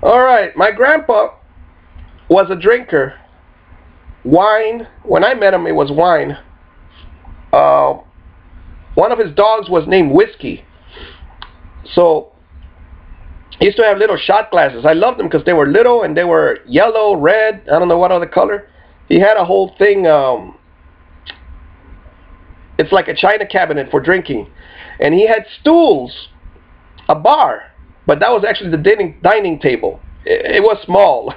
All right, my grandpa was a drinker. Wine. When I met him, it was wine. One of his dogs was named Whiskey. So he used to have little shot glasses. I loved them because they were little and they were yellow, red, I don't know what other color. He had a whole thing, it's like a china cabinet for drinking. And he had stools, a bar, but that was actually the dining table. It was small.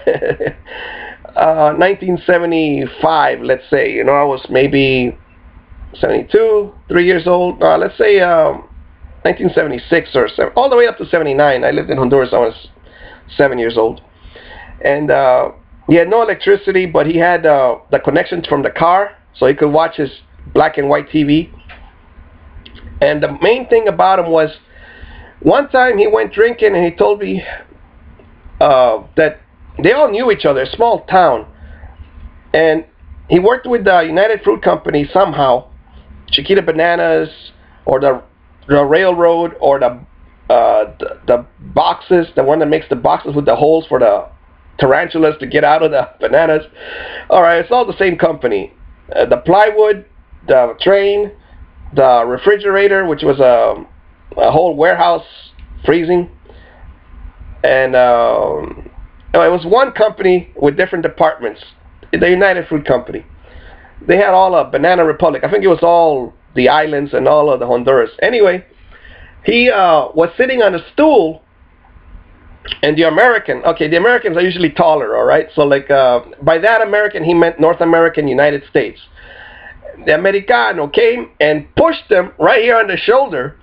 1975, let's say. You know, I was maybe 72, 3 years old. Let's say 1976 or 7, all the way up to 79. I lived in Honduras. I was 7 years old. And he had no electricity, but he had the connections from the car, so he could watch his black and white TV. And the main thing about him was, one time he went drinking and he told me that they all knew each other, a small town. And he worked with the United Fruit Company somehow, Chiquita Bananas, or the railroad, or the boxes, the one that makes the boxes with the holes for the tarantulas to get out of the bananas. All right, it's all the same company. The plywood, the train, the refrigerator, which was a whole warehouse freezing, and it was one company with different departments. The United Fruit Company. They had all of Banana Republic. I think it was all the islands and all of the Honduras. Anyway, he was sitting on a stool, and the Americans are usually taller, all right? So like by that American, he meant North American, United States. The Americano came and pushed him right here on the shoulder.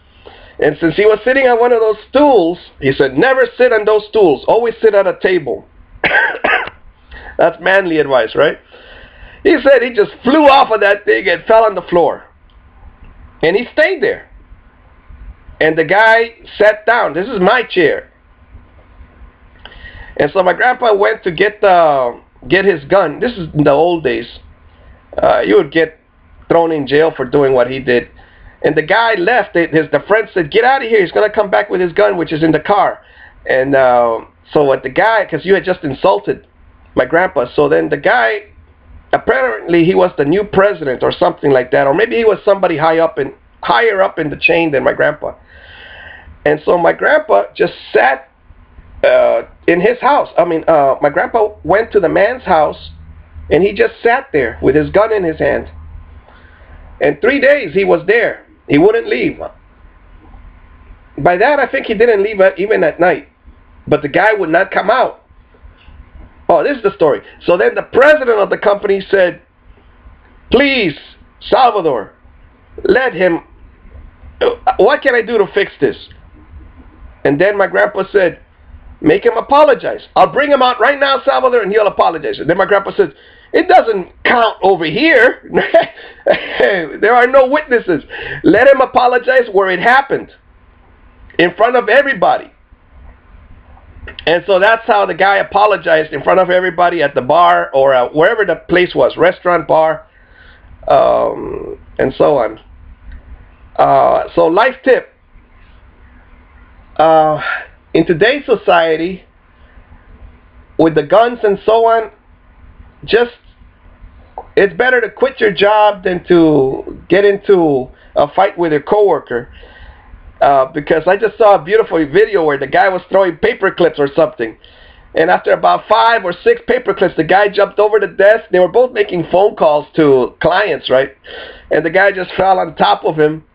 And since he was sitting on one of those stools, he said, never sit on those stools. Always sit at a table. That's manly advice, right? He said he just flew off of that thing and fell on the floor. And he stayed there. And the guy sat down. This is my chair. And so my grandpa went to get his gun. This is in the old days. You would get thrown in jail for doing what he did. And the guy left. The friend said, get out of here. He's going to come back with his gun, which is in the car. And so what the guy, because you had just insulted my grandpa. So then the guy, apparently he was the new president or something like that. Or maybe he was somebody higher up in the chain than my grandpa. And so my grandpa just sat in his house. My grandpa went to the man's house and he just sat there with his gun in his hand. And 3 days he was there. He wouldn't leave. By that, I think he didn't leave even at night. But the guy would not come out. Oh, this is the story. So then the president of the company said, please, Salvador, let him, what can I do to fix this? And then my grandpa said, make him apologize. I'll bring him out right now, Salvador, and he'll apologize. And then my grandpa said, it doesn't count over here. There are no witnesses. Let him apologize where it happened, in front of everybody. And so that's how the guy apologized in front of everybody at the bar, or wherever the place was, restaurant, bar, and so on. So life tip. In today's society, with the guns and so on, it's better to quit your job than to get into a fight with your coworker. Because I just saw a beautiful video where the guy was throwing paper clips or something. And after about 5 or 6 paper clips, the guy jumped over the desk. They were both making phone calls to clients, right? And the guy just fell on top of him.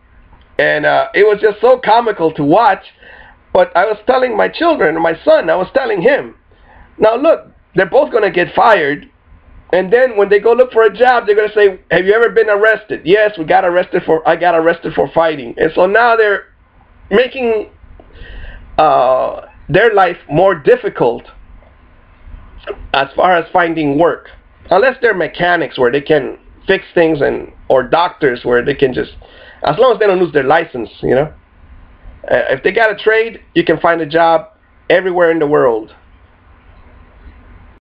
And it was just so comical to watch. But I was telling my children, my son, I was telling him, now look, they're both going to get fired. And then when they go look for a job, they're going to say, have you ever been arrested? Yes, I got arrested for fighting. And so now they're making their life more difficult as far as finding work. Unless they're mechanics where they can fix things, or doctors where they can just, as long as they don't lose their license, you know. If they got a trade, you can find a job everywhere in the world.